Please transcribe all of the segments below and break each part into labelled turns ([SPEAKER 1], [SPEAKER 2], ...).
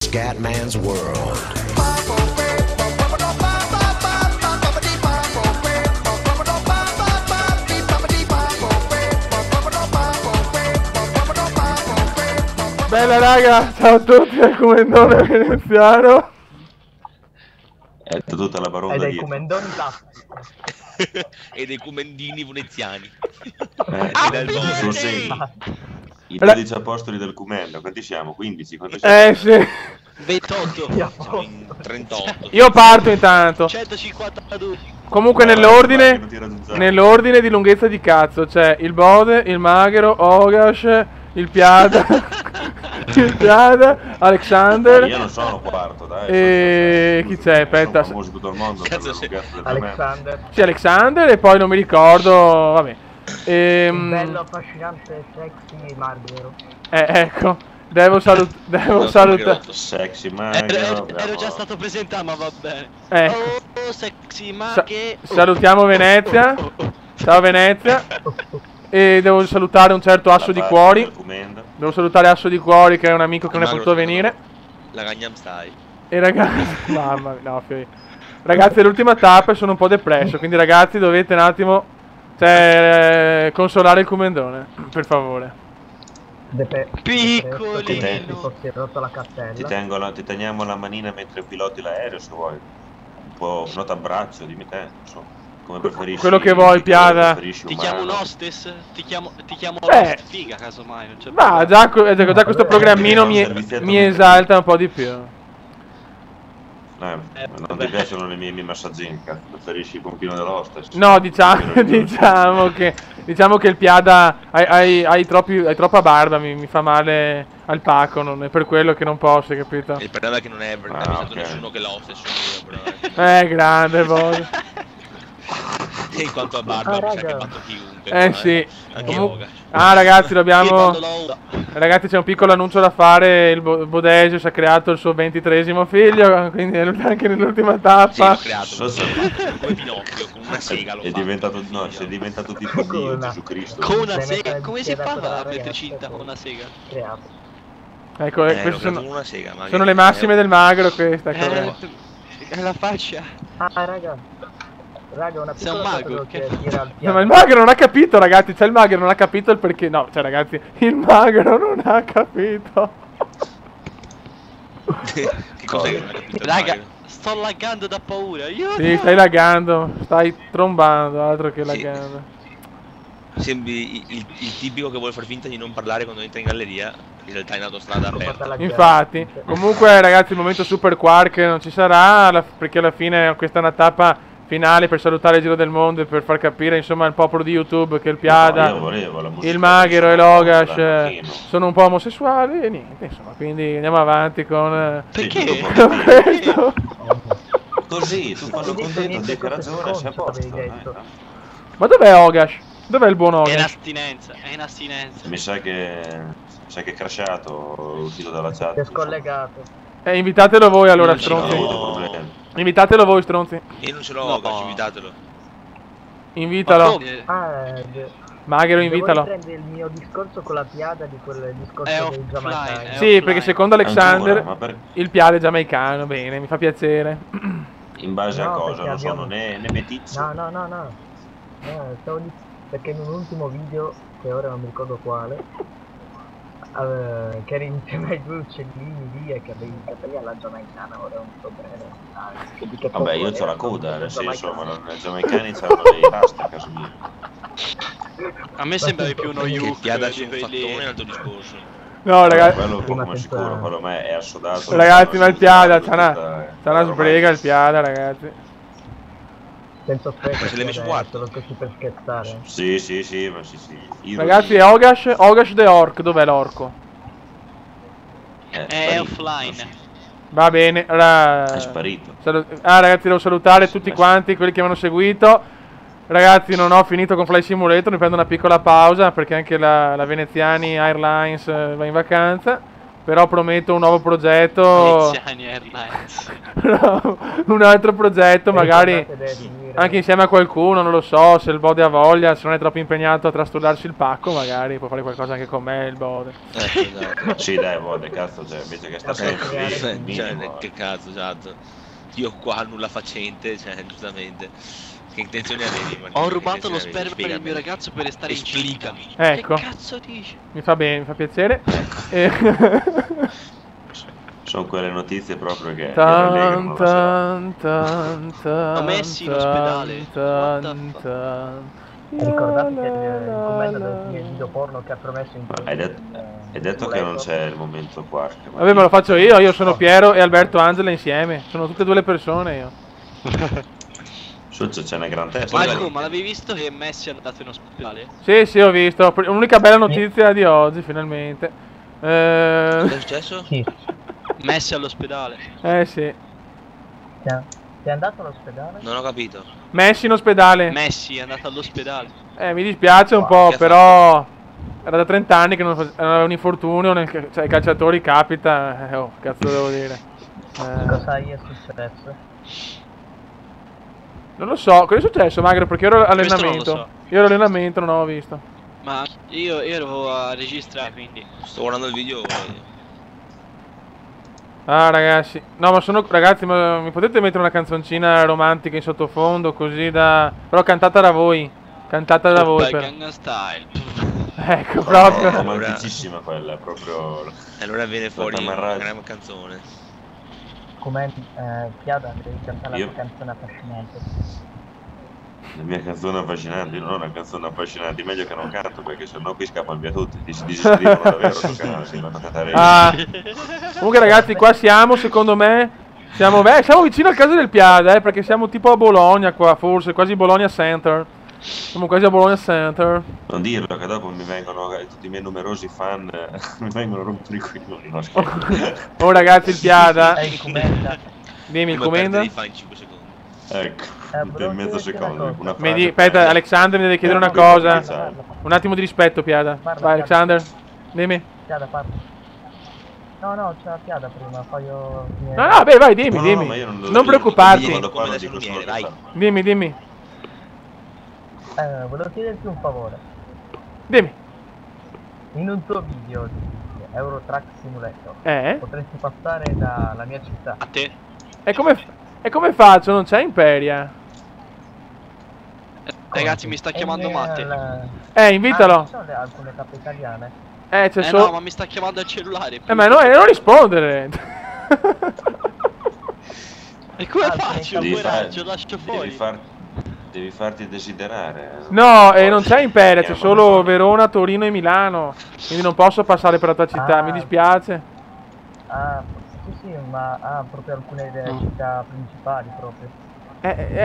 [SPEAKER 1] Scatman's World.
[SPEAKER 2] Bella raga, ciao a tutti dal Comendone Veneziano.
[SPEAKER 3] È tutta la baronda
[SPEAKER 4] E dei
[SPEAKER 3] dietro.
[SPEAKER 4] comendoni
[SPEAKER 5] E dei comendini veneziani.
[SPEAKER 3] Sono sei. I 12 apostoli del Cumendo, quanti siamo? 15? Quanti
[SPEAKER 2] Sì.
[SPEAKER 5] 28. Siamo in 38.
[SPEAKER 2] Io parto intanto.
[SPEAKER 5] 152.
[SPEAKER 2] Comunque nell'ordine di lunghezza di cazzo c'è il Bode, il Maghero, Ogash, il Piada, il Piada, Alexander.
[SPEAKER 3] Io non sono quarto, dai.
[SPEAKER 2] E chi c'è? Aspetta.
[SPEAKER 3] Sono famoso tutto il mondo.
[SPEAKER 5] Cazzo sei?
[SPEAKER 4] Alexander.
[SPEAKER 2] C'è Alexander e poi non mi ricordo, vabbè.
[SPEAKER 4] Bello, affascinante, sexy, Marghero.
[SPEAKER 2] Ecco, devo salutare.
[SPEAKER 3] Sexy Maghero.
[SPEAKER 5] Ero già stato presentato, ma va bene.
[SPEAKER 2] Ecco.
[SPEAKER 5] Oh, sexy Maghe.
[SPEAKER 2] Salutiamo Venezia. Ciao Venezia. E devo salutare un certo Asso di Cuori. Devo salutare Asso di Cuori che è un amico che non è potuto venire.
[SPEAKER 5] La Gangnam Style.
[SPEAKER 2] E ragazzi, mamma mia, no, ragazzi, è l'ultima tappa e sono un po' depresso, quindi ragazzi dovete un attimo consolare il Comendone, per favore.
[SPEAKER 4] Piccolino.
[SPEAKER 3] Ti
[SPEAKER 4] Si è rotto la cartella.
[SPEAKER 3] Ti teniamo la manina mentre piloti l'aereo se vuoi. Un po' nota a braccio, dimmi te, insomma. Come preferisci?
[SPEAKER 2] Quello che vuoi, Piada.
[SPEAKER 5] Ti chiamo un hostess? Ti chiamo figa, casomai.
[SPEAKER 2] Ma già questo programmino mi esalta un po' di più.
[SPEAKER 3] Non ti piacciono le mie massaggini, cazzo? Preferisci il pompino dell'hostess?
[SPEAKER 2] No, diciamo che il Piada hai troppa barba, mi fa male al pacco, non è per quello che non posso, capito?
[SPEAKER 5] Il problema è che non è avvisato nessuno che l'hostess sono io, però.
[SPEAKER 2] Grande, boh.
[SPEAKER 5] E in quanto a barba mi sa che batto chiunque.
[SPEAKER 2] Sì.
[SPEAKER 5] Anche Yoga.
[SPEAKER 2] Ragazzi, ragazzi, c'è un piccolo annuncio da fare. Il Bodesio si è creato il suo 23esimo figlio, quindi anche nell'ultima tappa.
[SPEAKER 5] Sì, l'ho creato come Pinocchio, con una sega lo fa.
[SPEAKER 3] È diventato tipo Dio, Gesù Cristo.
[SPEAKER 5] Con una sega? Come si fa a mettere cinta con una sega?
[SPEAKER 2] Ecco, queste
[SPEAKER 5] sono
[SPEAKER 2] sono le massime del Magro, questa.
[SPEAKER 5] È la faccia.
[SPEAKER 4] Raga, una
[SPEAKER 5] sei un mago che
[SPEAKER 2] no, ma il Magro non ha capito, ragazzi. C'è il Magro non ha capito il perché. No, cioè ragazzi, il Magro non ha capito.
[SPEAKER 5] Che cos'è che non ha capito? Raga, sto laggando da paura.
[SPEAKER 2] Sì, stai laggando, stai trombando, altro che laggando.
[SPEAKER 5] Sembri il tipico che vuole far finta di non parlare quando entra in galleria, in realtà in autostrada aperta.
[SPEAKER 2] Infatti, comunque ragazzi, il momento Super Quark non ci sarà, perché alla fine questa è una tappa finale per salutare il giro del mondo e per far capire insomma al popolo di YouTube che il Piada, il Maghero e l'Ogash sono un po' omosessuali e niente, insomma, quindi andiamo avanti con
[SPEAKER 5] perché?
[SPEAKER 2] Con questo.
[SPEAKER 3] Così, tu fallo contento, dico ragione, sei a posto.
[SPEAKER 2] Ma dov'è Ogash? Dov'è il buon Ogash?
[SPEAKER 5] È in astinenza.
[SPEAKER 3] Mi sa che è crashato, è uscito dalla chat.
[SPEAKER 4] Si è scollegato.
[SPEAKER 2] Invitatelo voi allora, stronzi. Invitatelo voi, stronzi.
[SPEAKER 5] Io non ce l'ho, Ogash, invitatelo.
[SPEAKER 2] Invitalo. Maghero, invitalo.
[SPEAKER 4] Devo riprendere il mio discorso con la Piada di quel discorso dei giamaicani.
[SPEAKER 2] Sì, perché secondo Alexander il Piada è giamaicano, bene, mi fa piacere.
[SPEAKER 3] In base a cosa? Non sono né metizio.
[SPEAKER 4] No. Perché in un ultimo video, che ora non mi ricordo quale, che eri insieme ai due uccellini lì e che avevi i capelli alla giamaicana, ora non so bene.
[SPEAKER 3] Vabbè, io c'ho la coda, nel senso, ma i giamaicani c'hanno dei rasta a casa mia.
[SPEAKER 5] A me sembravi più uno Yuke. Piada c'è un fattone al tuo discorso.
[SPEAKER 2] No, ragazzi.
[SPEAKER 3] Quello poco ma sicuro, quello a me è assodato.
[SPEAKER 2] Ragazzi, ma il Piada c'ha una sbrega il Piada, ragazzi.
[SPEAKER 4] Senza offesa,
[SPEAKER 5] se l'hai messo quarto?
[SPEAKER 4] solo così per scherzare.
[SPEAKER 3] Sì, ma sì.
[SPEAKER 2] Ragazzi, è Ogash the Orc, dov'è l'orco?
[SPEAKER 5] È offline.
[SPEAKER 2] Va bene, allora...
[SPEAKER 3] È sparito.
[SPEAKER 2] Ragazzi, devo salutare tutti quanti, quelli che mi hanno seguito. Ragazzi, non ho finito con Flight Simulator, mi prendo una piccola pausa perché anche la Veneziani Airlines va in vacanza. Però prometto un nuovo progetto.
[SPEAKER 1] Veneziani Airlines.
[SPEAKER 2] No, un altro progetto, magari anche insieme a qualcuno, non lo so, se il Bode ha voglia, se non è troppo impegnato a trastullarsi il pacco, magari può fare qualcosa anche con me il Bode.
[SPEAKER 3] Sì, dai, Bode, cazzo, cioè, invece che sta sempre lì, il minimo.
[SPEAKER 5] Che cazzo, esatto. Io qua nulla facente, cioè, giustamente. Che intenzioni avevi?
[SPEAKER 1] Ho rubato lo sperma del mio ragazzo per restare in clicca.
[SPEAKER 2] Ecco.
[SPEAKER 1] Che cazzo dici?
[SPEAKER 2] Mi fa bene, mi fa piacere.
[SPEAKER 3] Sono quelle notizie proprio che
[SPEAKER 2] Tan,
[SPEAKER 3] rallegrano
[SPEAKER 2] tan, tan,
[SPEAKER 1] Ho messi in ospedale.
[SPEAKER 2] tan, tan.
[SPEAKER 4] Ricordate che il commento del video porno che ha promesso in
[SPEAKER 3] Hai detto che non c'è il momento quark.
[SPEAKER 2] Vabbè, me lo faccio io sono Piero e Alberto Angela insieme. Sono tutte e due le persone io.
[SPEAKER 3] C'è una gran testa.
[SPEAKER 1] Marco, ma l'avevi visto che Messi è andato in ospedale?
[SPEAKER 2] Sì, ho visto. L'unica bella notizia di oggi, finalmente.
[SPEAKER 5] Cosa è successo?
[SPEAKER 4] Sì.
[SPEAKER 1] Messi all'ospedale.
[SPEAKER 2] Sì.
[SPEAKER 4] Sei andato all'ospedale?
[SPEAKER 5] Non ho capito.
[SPEAKER 2] Messi in ospedale.
[SPEAKER 1] Messi è andato all'ospedale.
[SPEAKER 2] Mi dispiace un po', però era da 30 anni che non aveva un infortunio, cioè ai calciatori capita, cazzo devo dire.
[SPEAKER 4] Cosa gli è successo?
[SPEAKER 2] Non lo so, cosa è successo Magro? Perché ero allenamento.
[SPEAKER 1] Non lo so.
[SPEAKER 2] Io ero allenamento, non ho visto.
[SPEAKER 1] Ma io ero a registrare, quindi.
[SPEAKER 5] Sto guardando il video.
[SPEAKER 2] Ah ragazzi, no ma ragazzi, ma mi potete mettere una canzoncina romantica in sottofondo così da... Però cantata da voi. Cantata da voi per...
[SPEAKER 1] Gangnam Style.
[SPEAKER 2] Ecco, proprio.
[SPEAKER 3] Romanticissima quella, proprio...
[SPEAKER 5] Allora viene fuori una gran canzone.
[SPEAKER 4] Come Chiada, devi cantare la tua canzone affascinante.
[SPEAKER 3] La mia canzone affascinante, io non ho una canzone affascinante, meglio che non canto perché sennò qui scappano via tutti, si disiscrivono davvero sul canale, si vanno a cantare
[SPEAKER 2] Comunque ragazzi, qua siamo, secondo me, siamo vicino al caso del Piada, perché siamo tipo a Bologna qua, forse, quasi Bologna Center. Siamo quasi a Bologna Center.
[SPEAKER 3] Non dirlo, che dopo mi vengono, tutti i miei numerosi fan, mi vengono a rompere i coglioni, no scherzo.
[SPEAKER 2] Oh ragazzi, il Piada.
[SPEAKER 5] Dimmi
[SPEAKER 2] il commenda.
[SPEAKER 5] Di fare in 5 secondi.
[SPEAKER 3] Ecco, in mezzo secondo.
[SPEAKER 2] Aspetta, Alexander mi deve chiedere una cosa. Un attimo di rispetto, Piada. Vai, Alexander. Dimmi.
[SPEAKER 4] Piada, parla. No, c'è la Piada prima, poi io...
[SPEAKER 2] No, beh, vai, dimmi. Non preoccuparti. Dimmi.
[SPEAKER 4] Volevo chiederti un favore.
[SPEAKER 2] Dimmi.
[SPEAKER 4] In un tuo video di Euro Truck Simulator potresti passare dalla mia città.
[SPEAKER 1] A te?
[SPEAKER 2] E come faccio? Non c'è Imperia.
[SPEAKER 1] Ragazzi, mi sta chiamando Matte.
[SPEAKER 2] Invitalo.
[SPEAKER 4] Ci sono alcune tappe italiane?
[SPEAKER 2] C'è solo...
[SPEAKER 1] no, ma mi sta chiamando al cellulare.
[SPEAKER 2] Ma no, non rispondere.
[SPEAKER 1] E come faccio? Lo lascio fuori.
[SPEAKER 3] Devi farti desiderare.
[SPEAKER 2] No, non c'è Imperia, c'è solo Verona, Torino e Milano. Quindi non posso passare per la tua città, mi dispiace.
[SPEAKER 4] Sì, ma proprio alcune delle città principali proprio.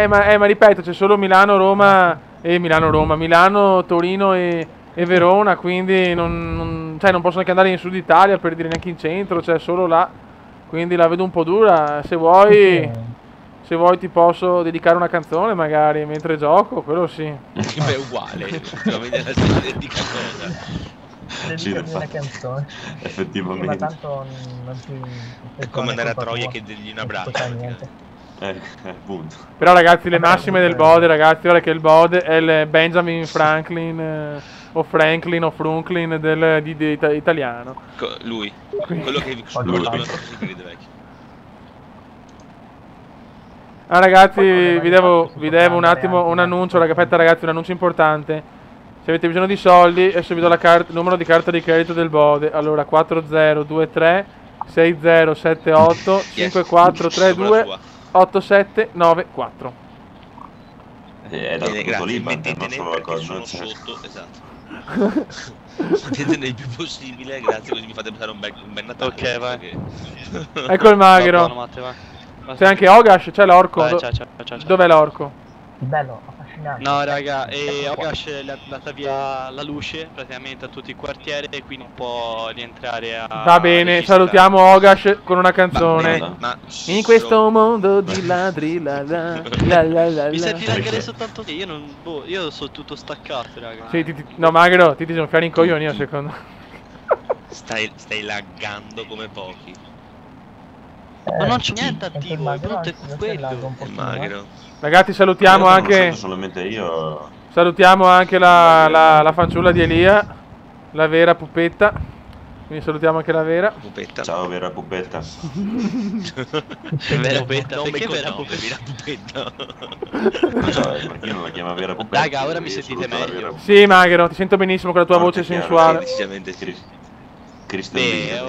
[SPEAKER 2] Ma ripeto, c'è solo Milano, Roma Milano, Torino e Verona, quindi non posso neanche andare in Sud Italia, per dire, neanche in centro, cioè solo là. Quindi la vedo un po' dura, se vuoi ti posso dedicare una canzone magari mentre gioco, quello sì.
[SPEAKER 5] Beh, uguale, ovviamente la stessa identica cosa.
[SPEAKER 4] Dedicami una canzone.
[SPEAKER 3] Effettivamente.
[SPEAKER 4] Ma tanto non ti...
[SPEAKER 5] È come andare a Troia e chiedergli un abbraccio.
[SPEAKER 3] Appunto.
[SPEAKER 2] Però ragazzi, le massime del Bode, ragazzi, ora che il Bode è il Benjamin Franklin o Franklin o Frunklin di italiano.
[SPEAKER 5] Lui, quello che lui vecchio.
[SPEAKER 2] Ragazzi, vi devo un attimo un annuncio, aspetta ragazzi, un annuncio importante. Se avete bisogno di soldi, adesso vi do il numero di carta di credito del Bode. Allora 4023 6078 5432 8794.
[SPEAKER 3] È dal punto lì, non solo la cosa.
[SPEAKER 5] Sotto, esatto. Potete il più possibile, grazie, così mi fate passare un bel Natale.
[SPEAKER 1] Ok, vai.
[SPEAKER 2] Ecco il maghero. C'è anche Ogash, c'è l'orco. Dov'è l'orco?
[SPEAKER 4] Bello, affascinante.
[SPEAKER 1] No raga, Ogash l'ha data via la luce praticamente a tutto il quartiere e quindi non può rientrare a...
[SPEAKER 2] Va bene, salutiamo Ogash con una canzone. In questo mondo di ladri
[SPEAKER 1] Mi senti laggare soltanto te? Io non... io sono tutto staccato raga.
[SPEAKER 2] Sì, no maghero, ti sono fiari in coglioni secondo me.
[SPEAKER 5] Stai laggando come pochi.
[SPEAKER 1] Ma non c'è niente
[SPEAKER 4] anche il
[SPEAKER 1] attivo, il
[SPEAKER 4] magro,
[SPEAKER 1] brutto è
[SPEAKER 4] anzi, adesso
[SPEAKER 1] quello.
[SPEAKER 4] lagga un
[SPEAKER 5] È
[SPEAKER 4] pochino,
[SPEAKER 5] magro.
[SPEAKER 2] Ragazzi, salutiamo
[SPEAKER 3] Io non
[SPEAKER 2] anche...
[SPEAKER 3] sento solamente io.
[SPEAKER 2] Salutiamo anche la fanciulla di Elia, la vera pupetta. Quindi salutiamo anche la vera.
[SPEAKER 5] Pupetta.
[SPEAKER 3] Ciao vera pupetta.
[SPEAKER 1] Vera pupetta,
[SPEAKER 5] Non
[SPEAKER 1] perché
[SPEAKER 5] mi
[SPEAKER 1] vera
[SPEAKER 5] cognome,
[SPEAKER 1] pupetta?
[SPEAKER 5] vera pupetta.
[SPEAKER 3] Cioè, perché non la chiama vera pupetta?
[SPEAKER 1] Raga, ora mi
[SPEAKER 3] Io
[SPEAKER 1] sentite
[SPEAKER 3] saluto la
[SPEAKER 1] meglio?
[SPEAKER 3] vera pupetta.
[SPEAKER 2] Sì, Maghero, ti sento benissimo con la tua
[SPEAKER 3] Forte
[SPEAKER 2] voce
[SPEAKER 3] e chiaro,
[SPEAKER 2] sensuale.
[SPEAKER 5] Decisamente sì.
[SPEAKER 3] Cristian
[SPEAKER 1] Beh,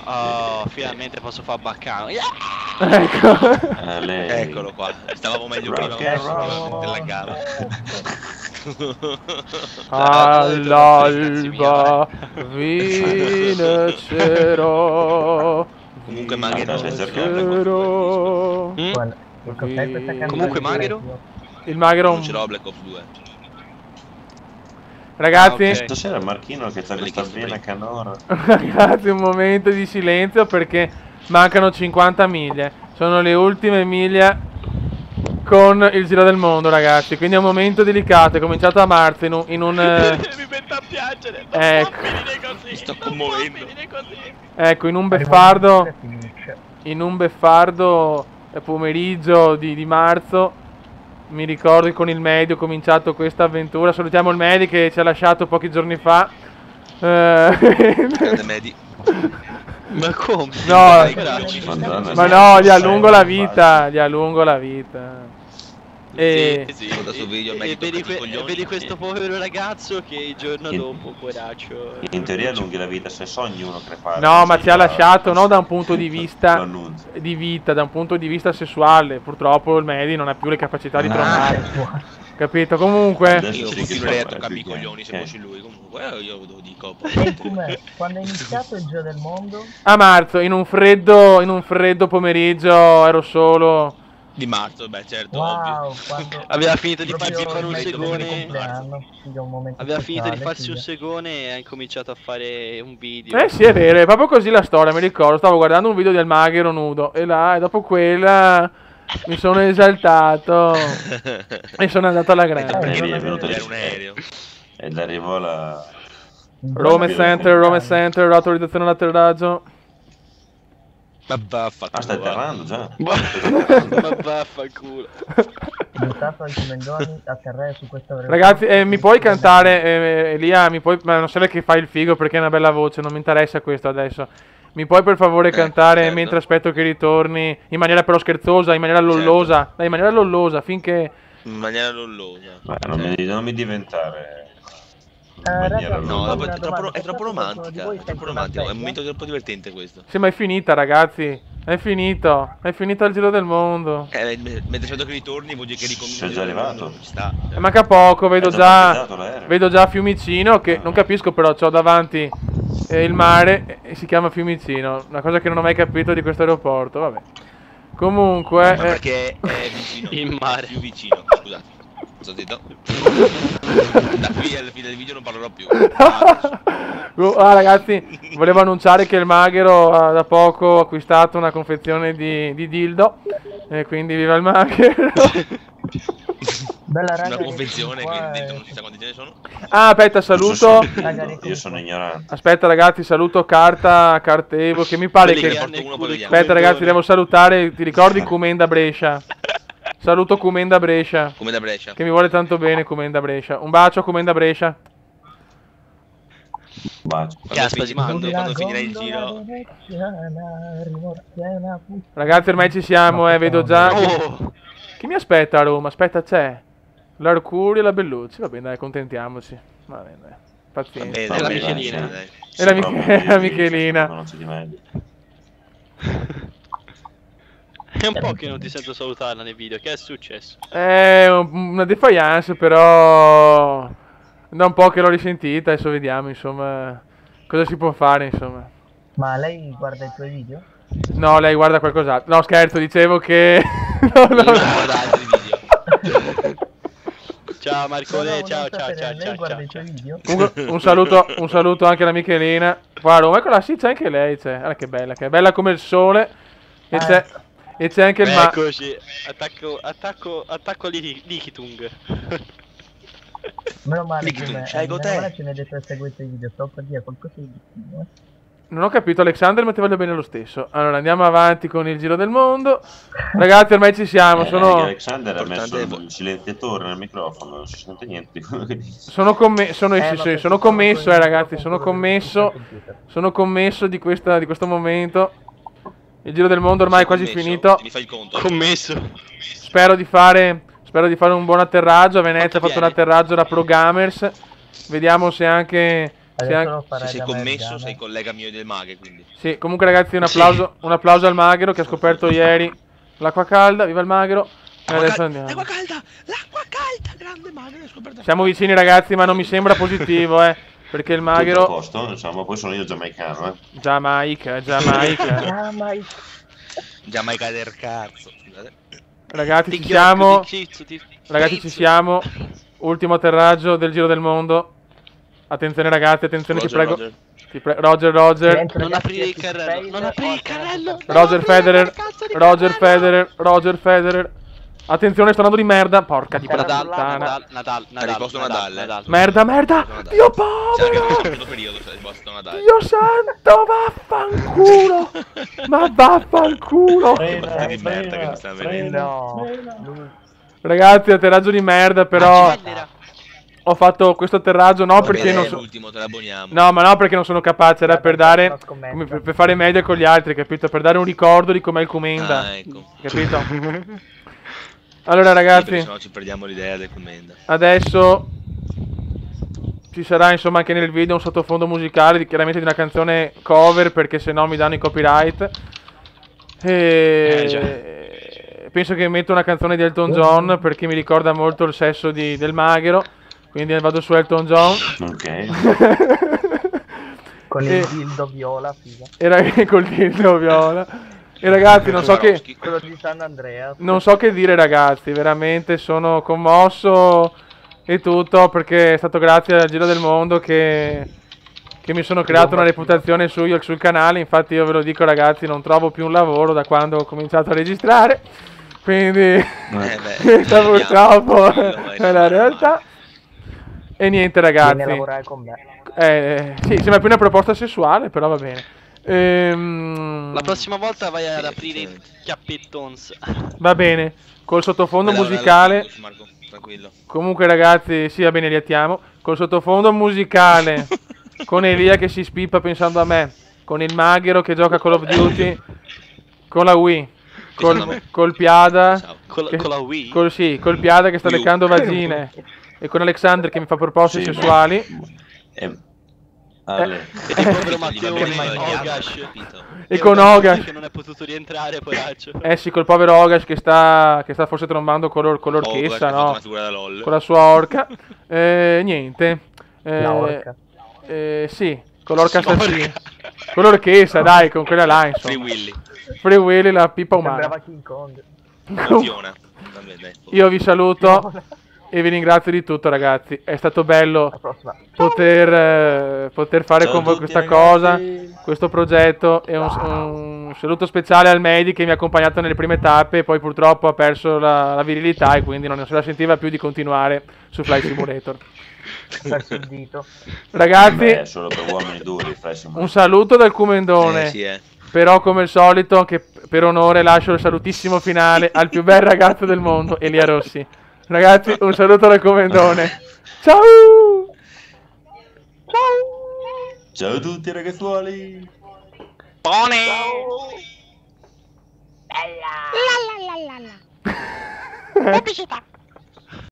[SPEAKER 3] Bale,
[SPEAKER 1] finalmente posso far baccano.
[SPEAKER 2] Ecco.
[SPEAKER 3] lei.
[SPEAKER 5] Eccolo qua. Stavamo meglio prima,
[SPEAKER 3] Rock and
[SPEAKER 5] sicuramente laggava.
[SPEAKER 2] All'alba vincerò.
[SPEAKER 5] Comunque Maghero
[SPEAKER 3] stai
[SPEAKER 5] non
[SPEAKER 3] cercando?
[SPEAKER 4] Guarda, cos'è questa canzone?
[SPEAKER 1] Comunque Maghero?
[SPEAKER 2] Il Maghero...
[SPEAKER 5] non ce l'ho Black Ops 2.
[SPEAKER 2] Ragazzi,
[SPEAKER 1] Ah, ok.
[SPEAKER 3] Stasera Marchino che c'ha questa vena canora.
[SPEAKER 2] ragazzi, un momento di silenzio perché mancano 50 miglia. Sono le ultime miglia con il giro del mondo, ragazzi. Quindi è un momento delicato. È cominciato a marzo in un
[SPEAKER 1] Mi metto a piangere.
[SPEAKER 2] Ecco.
[SPEAKER 1] Così.
[SPEAKER 5] Mi sto commuovendo.
[SPEAKER 2] ecco, in un beffardo pomeriggio di marzo. Mi ricordo che con il Medio ho cominciato questa avventura. Salutiamo il Medi che ci ha lasciato pochi giorni fa.
[SPEAKER 5] Grande Medi.
[SPEAKER 1] Ma come?
[SPEAKER 2] No,
[SPEAKER 3] Madonna,
[SPEAKER 2] ma
[SPEAKER 3] sì.
[SPEAKER 2] no, gli allungo la vita. Gli allungo la vita. E...
[SPEAKER 1] Sì.
[SPEAKER 5] Guarda sto video,
[SPEAKER 1] E
[SPEAKER 5] Medi tocca i coglioni.
[SPEAKER 1] vedi questo povero ragazzo che il giorno dopo, poraccio.
[SPEAKER 3] In teoria allunghi la vita se sogni uno crepare.
[SPEAKER 2] No, ma ci ha lasciato non da un punto di vista
[SPEAKER 3] Lo annuncio.
[SPEAKER 2] di vita, da un punto di vista sessuale. Purtroppo il Medi non ha più le capacità di trovare. Capito? Comunque,
[SPEAKER 3] Adesso
[SPEAKER 5] Io
[SPEAKER 3] sì che
[SPEAKER 5] continuerei a
[SPEAKER 3] fa,
[SPEAKER 5] toccarmi i
[SPEAKER 3] più
[SPEAKER 5] coglioni se
[SPEAKER 3] chiaro.
[SPEAKER 5] fossi lui. Comunque io lo dico.
[SPEAKER 4] Senti me, quando è iniziato il giro del mondo?
[SPEAKER 2] a marzo, in un freddo pomeriggio, ero solo.
[SPEAKER 5] Di marzo, beh certo,
[SPEAKER 4] Wow,
[SPEAKER 5] ovvio.
[SPEAKER 4] quando...
[SPEAKER 1] Aveva finito di
[SPEAKER 4] proprio
[SPEAKER 1] farsi fare un
[SPEAKER 4] il mio
[SPEAKER 1] segone.
[SPEAKER 4] compleanno, sì, è un momento
[SPEAKER 1] Aveva finito di
[SPEAKER 4] speciale,
[SPEAKER 1] farsi un
[SPEAKER 4] sì.
[SPEAKER 1] segone e ha incominciato a fare un video.
[SPEAKER 2] Sì, è vero, è proprio così la storia, mi ricordo. Stavo guardando un video del Maghero nudo e dopo quella mi sono esaltato e sono andato alla grande.
[SPEAKER 3] Ieri è venuto
[SPEAKER 5] Era un aereo.
[SPEAKER 3] ed arrivò la...
[SPEAKER 2] Rome Center, autorizzazione all'atterraggio.
[SPEAKER 5] Ma vaffanculo.
[SPEAKER 3] Ah, stai atterrando già?
[SPEAKER 1] Ma vaffanculo.
[SPEAKER 4] Buttato ai commendoni a terreno su questa
[SPEAKER 2] Ragazzi, mi puoi cantare, Elia, ma non serve che fai il figo perché è una bella voce, non mi interessa questo adesso. Mi puoi per favore cantare
[SPEAKER 5] certo.
[SPEAKER 2] mentre aspetto che ritorni, in maniera però scherzosa, in maniera lollosa, dai, in maniera lollosa, finché...
[SPEAKER 5] In maniera lollosa.
[SPEAKER 3] Ma non mi diventare...
[SPEAKER 4] raga,
[SPEAKER 5] No,
[SPEAKER 4] una
[SPEAKER 5] è
[SPEAKER 4] domanda,
[SPEAKER 5] troppo romantica. È troppo romantico. È un momento troppo divertente questo.
[SPEAKER 2] Sì, ma è finita, ragazzi, è finito il giro del mondo.
[SPEAKER 5] Mentre aspetto che ritorni vuol dire che ricominci.
[SPEAKER 3] Sei già arrivato?
[SPEAKER 5] Non ci sta.
[SPEAKER 2] Manca poco,
[SPEAKER 3] È già partito l'aereo.
[SPEAKER 2] vedo già Fiumicino, che non capisco però, c'ho davanti il mare e si chiama Fiumicino, una cosa che non ho mai capito di questo aeroporto, vabbè. Comunque...
[SPEAKER 5] Ma perché è vicino.
[SPEAKER 1] Il mare.
[SPEAKER 5] Più vicino, scusate. Sto zitto. Da qui alla fine del video non parlerò più.
[SPEAKER 2] Ragazzi, volevo annunciare che il Maghero ha da poco acquistato una confezione di dildo, e quindi viva il Maghero.
[SPEAKER 4] Bella raga,
[SPEAKER 5] Una confezione
[SPEAKER 4] qua
[SPEAKER 5] che
[SPEAKER 4] è-
[SPEAKER 5] dentro non si sa quanti ce ne sono.
[SPEAKER 2] Ah, aspetta, saluto.
[SPEAKER 3] Io sono ignorante.
[SPEAKER 2] Aspetta ragazzi, saluto Cartevo, che mi pare
[SPEAKER 5] Quelli che
[SPEAKER 2] che...
[SPEAKER 5] ne porto uno, poi vediamo.
[SPEAKER 2] Aspetta ragazzi, devo salutare, ti ricordi Comenda Brescia? Saluto Comenda Brescia,
[SPEAKER 5] Come da Brescia.
[SPEAKER 2] che mi vuole tanto bene Comenda Brescia. Un bacio Comenda Brescia.
[SPEAKER 3] Bacio.
[SPEAKER 1] Caspa di mando.
[SPEAKER 5] Quando finirà il giro.
[SPEAKER 2] Ragazzi, ormai ci siamo, vedo già...
[SPEAKER 1] Oh,
[SPEAKER 2] Chi mi aspetta a Roma? Aspetta, c'è l'Arcuri e la Bellucci. Va bene, dai, contentiamoci. Va bene, dai. Pazienza.
[SPEAKER 5] Bene,
[SPEAKER 1] È la
[SPEAKER 5] dai,
[SPEAKER 1] Michelina.
[SPEAKER 5] dai.
[SPEAKER 2] E la Michelina.
[SPEAKER 3] Non c'è di meglio.
[SPEAKER 1] è un po' che non ti sento salutarla nei video, che è successo?
[SPEAKER 2] È una defiance, però... Da un po' che l'ho risentita, adesso vediamo, insomma... Cosa si può fare, insomma.
[SPEAKER 4] Ma lei guarda i tuoi video?
[SPEAKER 2] No, lei guarda qualcos'altro. No, scherzo, dicevo che... no,
[SPEAKER 5] Io non guardo altri video.
[SPEAKER 1] Ciao Marcone,
[SPEAKER 4] No,
[SPEAKER 1] ciao
[SPEAKER 4] volevo
[SPEAKER 1] ciao
[SPEAKER 4] sapere,
[SPEAKER 1] ciao
[SPEAKER 4] lei
[SPEAKER 1] ciao
[SPEAKER 4] guarda
[SPEAKER 1] ciao.
[SPEAKER 4] i tuoi video?
[SPEAKER 2] Comunque, un saluto anche alla Michelina. Guarda, Roma, eccola, sì, c'è anche lei, c'è. Guarda che è bella come il sole. E c'è anche il
[SPEAKER 1] Eccoci, attacco Likitung.
[SPEAKER 4] Meno male
[SPEAKER 5] Lì
[SPEAKER 4] che
[SPEAKER 5] tu
[SPEAKER 4] me,
[SPEAKER 5] c'hai
[SPEAKER 4] meno
[SPEAKER 5] con te.
[SPEAKER 4] male che mi hai detto il seguente video, stavo per dire qualcosa di vicino.
[SPEAKER 2] Non ho capito, Alexander, ma ti voglio bene lo stesso. Allora, andiamo avanti con il giro del mondo. Ragazzi, ormai ci siamo.
[SPEAKER 3] Alexander ha messo il silenziatore nel microfono, non si sente niente di quello che dice.
[SPEAKER 2] Sono commesso, ragazzi. Sono commesso di questo momento. Il giro del mondo ormai è quasi finito.
[SPEAKER 5] Mi fai il conto.
[SPEAKER 1] Commesso.
[SPEAKER 2] Spero di fare un buon atterraggio. A Venezia ha fatto un atterraggio da Pro Gamers. Vediamo se anche...
[SPEAKER 4] Adesso
[SPEAKER 5] Se sei commesso, sei collega mio del Maghe, quindi.
[SPEAKER 2] Sì, comunque ragazzi un applauso al Maghero che ha scoperto ieri l'acqua calda, viva il Maghero. E adesso andiamo.
[SPEAKER 5] L'acqua calda, grande Maghero, hai scoperto.
[SPEAKER 2] Siamo vicini ragazzi, ma non mi sembra positivo, perché il Maghero...
[SPEAKER 3] Tutto a posto, insomma, poi sono io giamaicano,
[SPEAKER 2] Giamaica.
[SPEAKER 5] Giamaica del cazzo, scusate.
[SPEAKER 2] Ragazzi ci siamo, ultimo atterraggio del giro del mondo. Attenzione ragazzi, attenzione, ti prego. Roger.
[SPEAKER 1] Non aprire il carrello.
[SPEAKER 2] Roger Federer. Attenzione, sto andando di merda. Porca di puttana.
[SPEAKER 1] Nadal.
[SPEAKER 5] Ha risposto Nadal.
[SPEAKER 2] Merda. Dio povero. Dio santo, vaffanculo. Ma vaffanculo.
[SPEAKER 5] Di merda che mi sta venendo.
[SPEAKER 2] Ragazzi, atterraggio di merda, però... Ho fatto questo atterraggio perché non sono...
[SPEAKER 5] L'ultimo, te l'abboniamo.
[SPEAKER 2] No, ma no, perché non sono capace, era per dare... per fare media con gli altri, capito? Per dare un ricordo di com'è il Comenda.
[SPEAKER 5] Ah, ecco.
[SPEAKER 2] Capito? Allora ragazzi,
[SPEAKER 5] Se no ci perdiamo l'idea del Comenda.
[SPEAKER 2] adesso ci sarà insomma anche nel video un sottofondo musicale chiaramente di una canzone cover, perché se no mi danno i copyright. Penso che metto una canzone di Elton John perché mi ricorda molto il sesso del Maghero. Quindi vado su Elton John.
[SPEAKER 3] Ok.
[SPEAKER 4] Con il dildo viola, figa.
[SPEAKER 2] Col dildo viola. E ragazzi, non so che...
[SPEAKER 4] Quello di San Andrea.
[SPEAKER 2] Non so che dire ragazzi, veramente sono commosso e tutto, perché è stato grazie al Giro del Mondo che mi sono creato una reputazione sul canale. Infatti io ve lo dico ragazzi, non trovo più un lavoro da quando ho cominciato a registrare. Quindi questa purtroppo è la realtà. E niente ragazzi.
[SPEAKER 4] Vieni a lavorare con me.
[SPEAKER 2] Sì, sembra più una proposta sessuale, però va bene.
[SPEAKER 1] La prossima volta vai ad aprire i chiappettons.
[SPEAKER 2] Va bene, col sottofondo musicale.
[SPEAKER 5] Marco, tranquillo.
[SPEAKER 2] Comunque ragazzi, sì, va bene, riattiamo. Col sottofondo musicale, con Elia che si spippa pensando a me, con il Maghero che gioca Call of Duty, con la Wii, col Piada,
[SPEAKER 1] con la Wii?
[SPEAKER 2] Col Piada che sta leccando vagine, e con Alexander che mi fa proposte sessuali.
[SPEAKER 3] Ale.
[SPEAKER 1] E il povero Matteone Ogash.
[SPEAKER 2] E con Ogash
[SPEAKER 1] che non è potuto rientrare, poraccio.
[SPEAKER 2] sì, col povero Ogash che sta forse trombando con l'orchessa, no? Con la sua orca. Niente.
[SPEAKER 4] La orca.
[SPEAKER 2] Sì, con l'orca assassina. Con l'orchessa, dai, con quella là, insomma. Free Willy, la pipa umana.
[SPEAKER 4] Sembrava King Kong.
[SPEAKER 5] Fiona.
[SPEAKER 2] Io vi saluto e vi ringrazio di tutto ragazzi. È stato bello poter fare con voi questa cosa, questo progetto, e un saluto speciale al Medi che mi ha accompagnato nelle prime tappe e poi purtroppo ha perso la virilità e quindi non se la sentiva più di continuare su Flight Simulator.
[SPEAKER 4] Perso il dito.
[SPEAKER 2] Ragazzi,
[SPEAKER 3] solo per uomini duri,
[SPEAKER 2] un saluto dal Comendone. Però come al solito, che per onore lascio il salutissimo finale al più bel ragazzo del mondo, Elia Rossi. Ragazzi, un saluto dal Comendone. Ciao!
[SPEAKER 3] Ciao a tutti ragazzuoli.
[SPEAKER 1] Buone!
[SPEAKER 6] La la la la la. È piaciuta.